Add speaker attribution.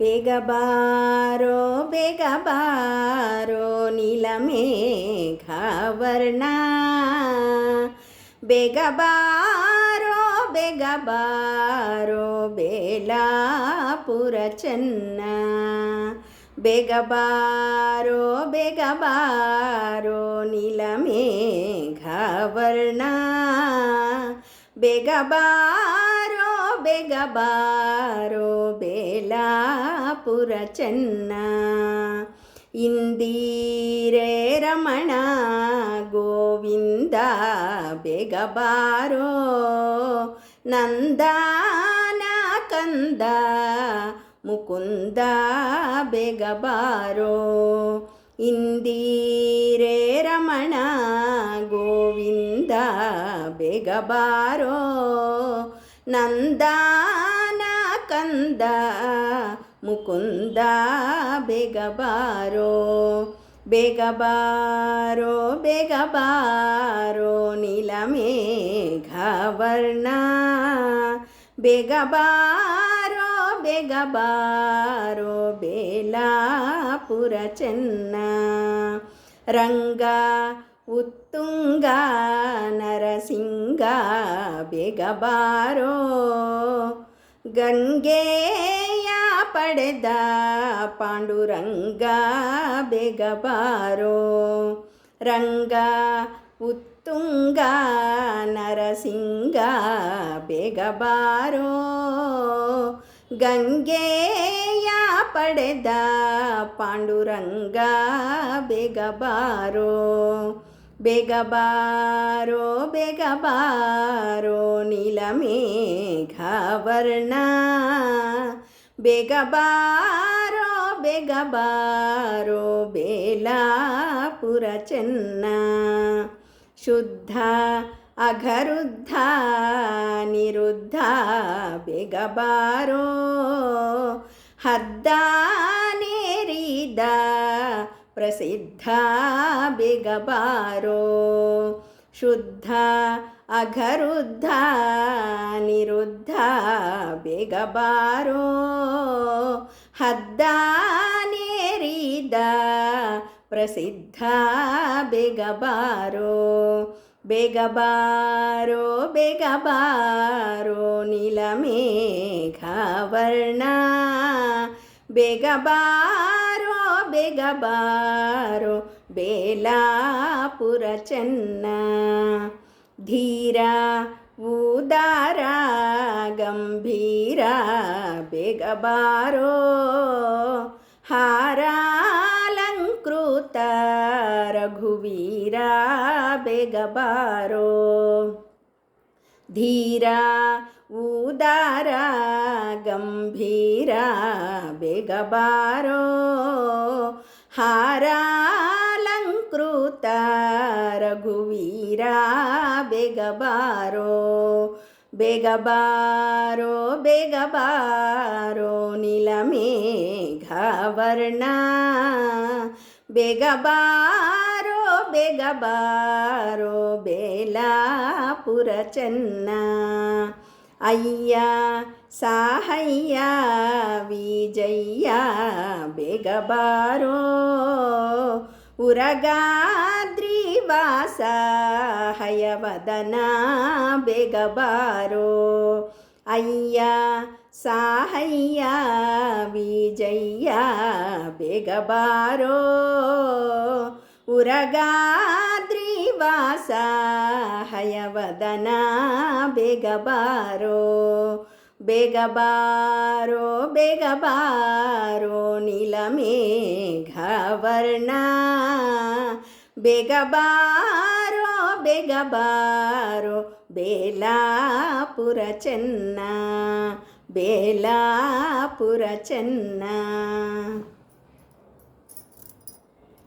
Speaker 1: ಬೇಗ ಬಾರೋ ಬೇಗ ಬಾರೋ ನೀಲಮೇಘವರ್ಣ, ಬೇಗ ಬಾರೋ ಬೇಗ ಬಾರೋ ಬೇಲಾಪುರ ಚೆನ್ನ, ಬೇಗ ಬಾರೋ ಬೇಗ ಬಾರೋ ನೀಲಮೇಘವರ್ಣ, ಬೇಗ ಬಾರೋ ಬೇಗ ಬಾರೋ ಬೇಲಾಪುರ ಚೆನ್ನ. ಇಂದಿರೆ ರಮಣ ಗೋವಿಂದ ಬೇಗ ಬಾರೋ, ನಂದನ ಕಂದ ಮುಕುಂದ ಬೇಗ ಬಾರೋ. ಇಂದಿರೆ ರಮಣ ಗೋವಿಂದ ಬೇಗ ಬಾರೋ, ನಂದನ ಕಂದ ಮುಕುಂದ ಬೇಗ ಬಾರೋ. ಬೇಗ ಬಾರೋ ಬೇಗ ಬಾರೋ ನೀಲಮೇಘವರ್ಣ, ಬೇಗ ಬಾರೋ ಬೇಗ ಬಾರೋ ಬೇಲಾಪುರ ಚೆನ್ನ. ರಂಗ ಉತ್ತುಂಗ ನರಸಿಂಗ ಬೇಗ ಬಾರೋ, ಗಂಗೆಯ ಪಡೆದ ಪಾಂಡುರಂಗ ಬೇಗ ಬಾರೋ. ರಂಗ ಉತ್ತುಂಗ ನರಸಿಂಗ ಬೇಗ ಬಾರೋ, ಗಂಗೆಯ ಪಡೆದ ಪಾಂಡುರಂಗ ಬೇಗ ಬಾರೋ. ಬೇಗ ಬಾರೋ ಬೇಗ ಬಾರೋ ನೀಲಮೇಘವರ್ಣ, ಬೇಗ ಬಾರೋ ಬೇಗ ಬಾರೋ ಬೇಲಾಪುರ ಚೆನ್ನ. ಶುದ್ಧ ಅಘರುದ್ಧ ನಿರುದ್ಧ ಬೇಗ ಬಾರೋ, ಹದ್ದಾನೇರಿದ ಪ್ರಸಿದ್ಧ ಬೇಗ ಬಾರೋ. ಶುದ್ಧ ಅಘರುದ್ಧ ನಿರುದ್ಧ ಬೇಗ ಬಾರೋ, ಹದ್ದಾನೇರಿದ ಪ್ರಸಿದ್ಧ ಬೇಗ ಬಾರೋ. ಬೇಗ ಬಾರೋ ಬೇಗ ಬಾರೋ ನೀಲಮೇಘವರ್ಣ, ಬೇಗ ಬಾರೋ ಬೇಗ ಬಾರೋ ಬೇಲಾಪುರ ಚೆನ್ನ. ಧೀರ ಉದಾರ ಗಂಭೀರ ಬೇಗ ಬಾರೋ, ಹಾರಾಲಂಕೃತ ರಘುವೀರ ಬೇಗ ಬಾರೋ. ಧೀರ ಉದಾರ ಗಂಭೀರ ಬೇಗ ಬಾರೋ, ಹಾರಾಲಂಕೃತ ರಘುವೀರ ಬೇಗ ಬಾರೋ. ಬೇಗ ಬಾರೋ ಬೇಗ ಬಾರೋ ನೀಲಮೇಘವರ್ಣ, ಬೇಗ ಬಾರೋ ಬೇಗ ಬಾರೋ ಬೇಲಾಪುರ ಚೆನ್ನ. ಅಯ್ಯ ಸಾಹಯ್ಯ ವಿಜಯ್ಯ ಬೇಗ ಬಾರೋ, ಉರಗಾದ್ರಿವಾಸ ಹಯವದನ ಬೇಗ ಬಾರೋ. ಅಯ್ಯ ಸಾಹಯ್ಯ ವಿಜಯ್ಯ ಬೇಗ ಬಾರೋ, ಉರಗಾದ್ರಿವಾಸ ಹಯವದನ ಬೇಗ ಬಾರೋ. ಬೇಗ ಬಾರೋ ಬೇಗ ಬಾರೋ ನೀಲಮೇಘವರ್ಣ, ಬೇಗ ಬಾರೋ ಬೇಗ ಬಾರೋ ಬೇಲಾಪುರ ಚೆನ್ನ, ಬೇಲಾಪುರ ಚೆನ್ನ.